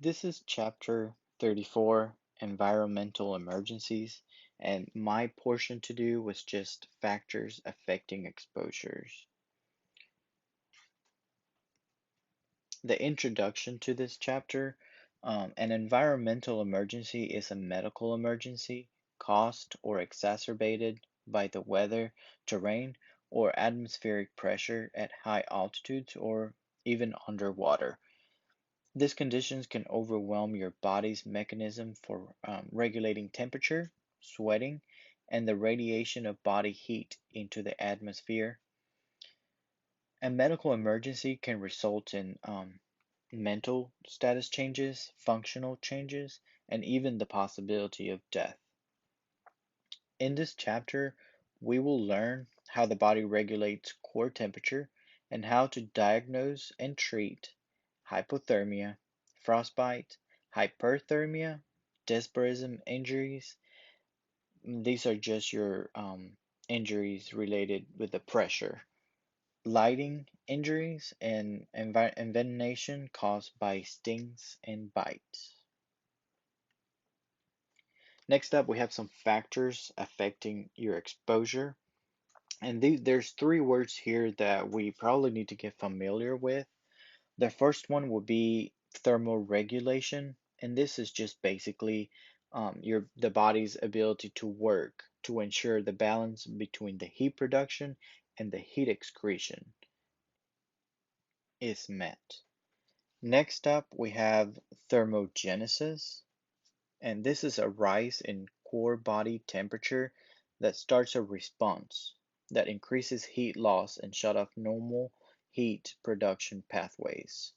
This is chapter 34, Environmental Emergencies, and my portion to do was just factors affecting exposures. The introduction to this chapter, an environmental emergency is a medical emergency caused or exacerbated by the weather, terrain, or atmospheric pressure at high altitudes or even underwater. These conditions can overwhelm your body's mechanism for regulating temperature, sweating, and the radiation of body heat into the atmosphere. A medical emergency can result in mental status changes, functional changes, and even the possibility of death. In this chapter, we will learn how the body regulates core temperature and how to diagnose and treat hypothermia, frostbite, hyperthermia, desperism injuries. These are just your injuries related with the pressure. Lighting injuries and envenenation caused by stings and bites. Next up, we have some factors affecting your exposure. And there's three words here that we probably need to get familiar with. The first one will be thermoregulation, and this is just basically the body's ability to work to ensure the balance between the heat production and the heat excretion is met. Next up, we have thermogenesis, and this is a rise in core body temperature that starts a response that increases heat loss and shut off normal heat production pathways.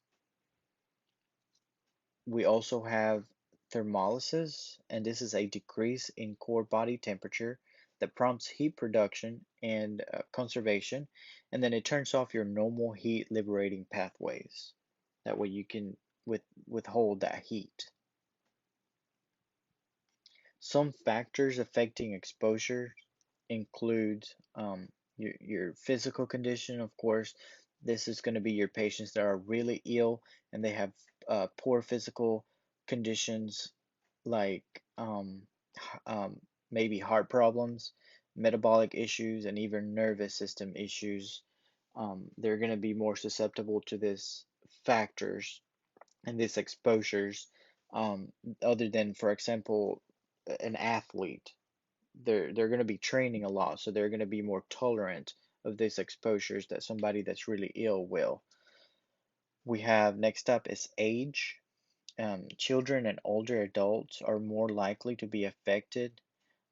We also have thermolysis, and this is a decrease in core body temperature that prompts heat production and conservation, and then it turns off your normal heat liberating pathways. That way you can withhold that heat. Some factors affecting exposure include your physical condition, of course. This is going to be your patients that are really ill and they have poor physical conditions like maybe heart problems, metabolic issues, and even nervous system issues. They're going to be more susceptible to these factors and these exposures, um, other than, for example, an athlete. They're going to be training a lot, so they're going to be more tolerant of these exposures that somebody that's really ill will. We have next up is age. Children and older adults are more likely to be affected.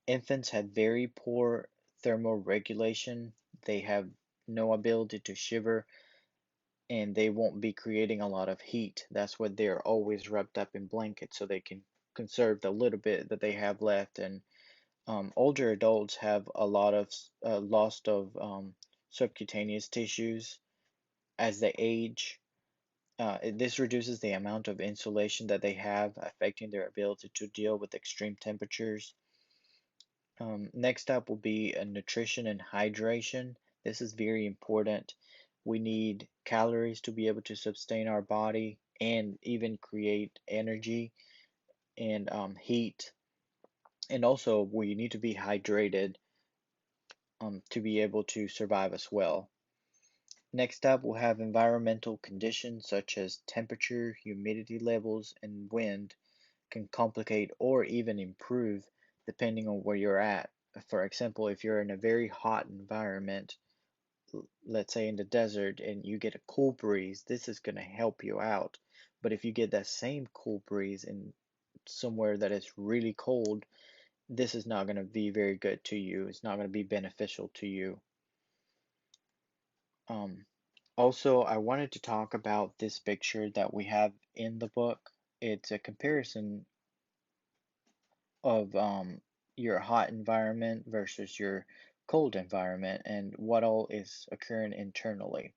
Infants have very poor thermoregulation. They have no ability to shiver and they won't be creating a lot of heat. That's why they're always wrapped up in blankets so they can conserve the little bit that they have left. And older adults have a lot of loss of subcutaneous tissues as they age. This reduces the amount of insulation that they have, affecting their ability to deal with extreme temperatures. Next up will be nutrition and hydration. This is very important. We need calories to be able to sustain our body and even create energy and heat. And also, we need to be hydrated to be able to survive as well. Next up, we'll have environmental conditions such as temperature, humidity levels, and wind can complicate or even improve depending on where you're at. For example, if you're in a very hot environment, let's say in the desert, and you get a cool breeze, this is going to help you out. But if you get that same cool breeze in somewhere that is really cold, this is not going to be very good to you. It's not going to be beneficial to you. Um, Also, I wanted to talk about this picture that we have in the book. It's a comparison of your hot environment versus your cold environment and what all is occurring internally.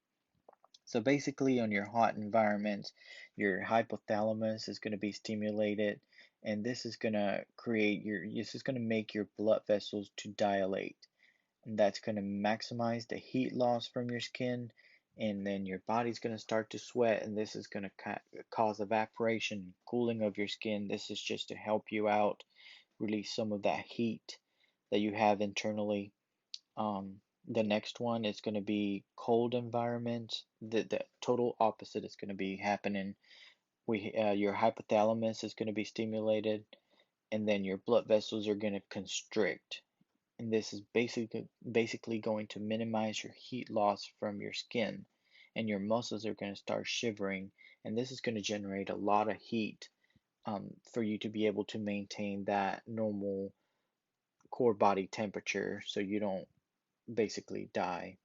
So basically, on your hot environment, your hypothalamus is going to be stimulated, and this is going to this is going to make your blood vessels to dilate, and that's going to maximize the heat loss from your skin and then your body's going to start to sweat, and this is going to cause evaporation, cooling of your skin. This is just to help you out, release some of that heat that you have internally. The next one is going to be cold environment. The total opposite is going to be happening. Your hypothalamus is going to be stimulated, and then your blood vessels are going to constrict. And this is basically going to minimize your heat loss from your skin, and your muscles are going to start shivering, and this is going to generate a lot of heat for you to be able to maintain that normal core body temperature so you don't basically die.